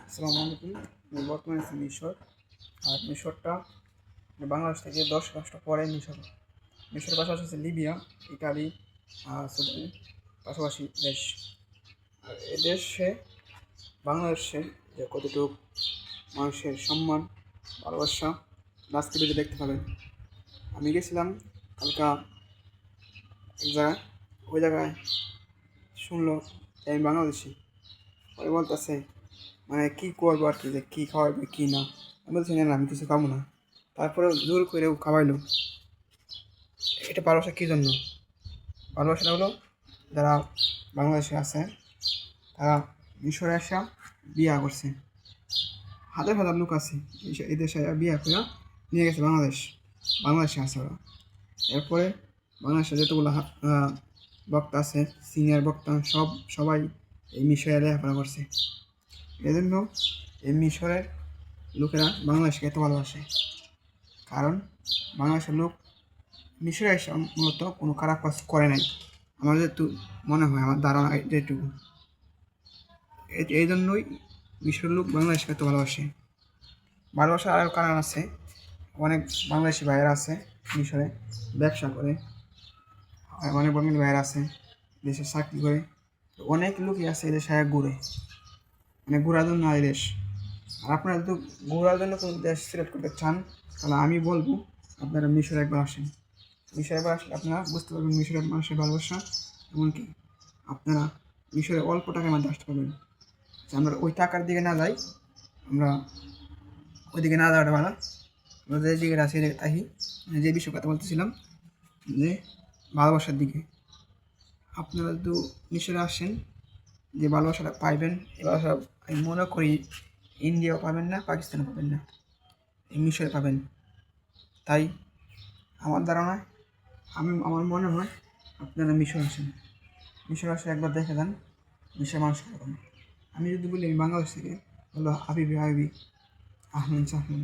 আসসালামু আলাইকুম। আমি বর্তমানে আছি মিশর। আর মিশরটা বাংলাদেশ থেকে 10 রাষ্ট্র পরে মিশরের পাশাপাশি আছে লিবিয়া, ইটালি, সুদান, পাশাপাশি দেশ। আর এ দেশে বাংলাদেশে যে কতটুকু মানুষের সম্মান, ভালোবাসা আজকে ভিডিও দেখতে পাবেন। আমি গেছিলাম কালকা এক জায়গায়, ওই জায়গায় শুনলো যে আমি বাংলাদেশি। পরে বলতেছে মানে কী করবো আর কি, যে কী খাওয়াবে কী না। আমি বলছি না আমি কিছু খাবো না। তারপরে জোর করে খাওয়াইলো। এটা ভালোবাসা কী জন্য? ভালোবাসাটা হলো যারা বাংলাদেশে আছে তারা মিশরে আসা বিয়া করছে। হাজার হাজার লোক আছে এই দেশে বিয়া করে নিয়ে গেছে বাংলাদেশে আছে ওরা। এরপরে বাংলাদেশে যতগুলো বক্তা আছে, সিনিয়র বক্তা সবাই এই মিশরে লেখাপড়া করছে। এজন্য এই মিশরের লোকেরা বাংলাদেশকে এত ভালোবাসে, কারণ বাংলাদেশের লোক মিশরে এসে মূলত কোনো খারাপ কাজ করে নাই, আমার যেহেতু মনে হয়, আমার ধারণা যেটুকু। এই জন্যই মিশরের লোক বাংলাদেশকে এত ভালোবাসার আরও কারণ আছে। অনেক বাংলাদেশি ভাইয়েরা আছে মিশরে ব্যবসা করে, অনেক বাঙালি ভাইয়েরা আছে দেশে চাকরি করে। অনেক লোকই আছে এদেশে ঘুরে, মানে ঘোরার জন্য এই দেশ। আর আপনারা যদি ঘোরার জন্য কোনো দেশ সিলেক্ট করতে চান তাহলে আমি বলবো আপনারা মিশরে একবার আসেন। মিশরে একবার আসলে আপনারা বুঝতে পারবেন মিশরের মানুষের ভালোবাসা। এমনকি আপনারা মিশরে অল্প টাকার মধ্যে আসতে পারবেন। আমরা ওই টাকার দিকে না যাই, আমরা ওইদিকে না যাওয়াটা ভালো। আমরা যে দিকে আছি তাই যে বিষয়ে কথা বলতেছিলাম, যে ভালোবাসার দিকে। আপনারা যদি মিশরে আসেন, যে ভালোবাসাটা পাইবেন, এই ভালোবাসা আমি মনে করি ইন্ডিয়াও পাবেন না, পাকিস্তানও পাবেন না, এই মিশরে পাবেন। তাই আমার ধারণা, আমার মনে হয় আপনারা মিশর আসে একবার দেখে যান মিশরের মানুষ কীরকম। আমি যদি বলি আমি বাংলাদেশ থেকে, বললো হাবিবি আহমেদ সাহমেদ।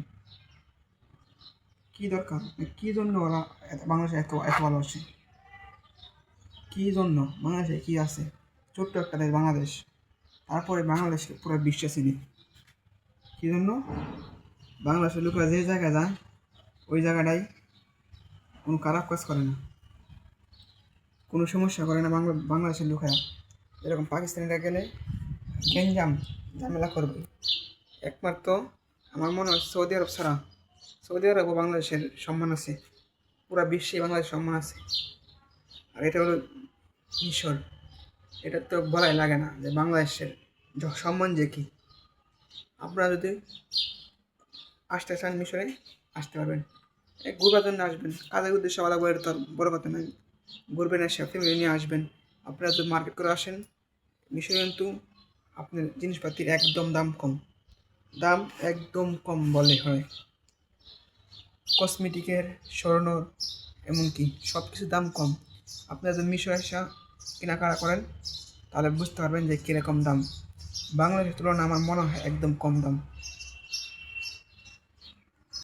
কী দরকার, কী জন্য ওরা বাংলাদেশে এত ভালোবাসে? কী জন্য? বাংলাদেশে কী আছে? ছোট্ট একটা দেশ বাংলাদেশ, তারপরে বাংলাদেশে পুরো বিশ্বে চিনি। কী জন্য? বাংলাদেশের লোকেরা যে জায়গায় যায় ওই জায়গাটাই কোনো খারাপ কাজ করে না, কোনো সমস্যা করে না। বাংলাদেশের লোকেরা এরকম পাকিস্তানিরা গেলে ঝামেলা করবে। একমাত্র আমার মনে হয় সৌদি আরব ছাড়া, সৌদি আরবও বাংলাদেশের সম্মান আছে, পুরা বিশ্বে বাংলাদেশের সম্মান আছে। আর এটা হলো মিশর, এটা তো বলাই লাগে না যে বাংলাদেশের সম্মান যে কী। আপনারা যদি আসতে চান মিশরে আসতে পারবেন, ঘুরবার জন্য আসবেন, কাজের উদ্দেশ্যে আলাদা করে তো বড় কথা নয়। ঘুরবেন, এসে ফ্যামিলি নিয়ে আসবেন। আপনারা যদি মার্কেট করে আসেন মিশরে, কিন্তু আপনার জিনিসপাতির একদম দাম একদম কম বলে হয়। কসমেটিকের, স্বর্ণর, এমনকি সব কিছু দাম কম। আপনারা যদি মিশরে এসে কেনাকাটা করেন তাহলে বুঝতে পারবেন যে কীরকম দাম। বাংলাদেশের তুলনায় আমার মনে হয় একদম কম দাম।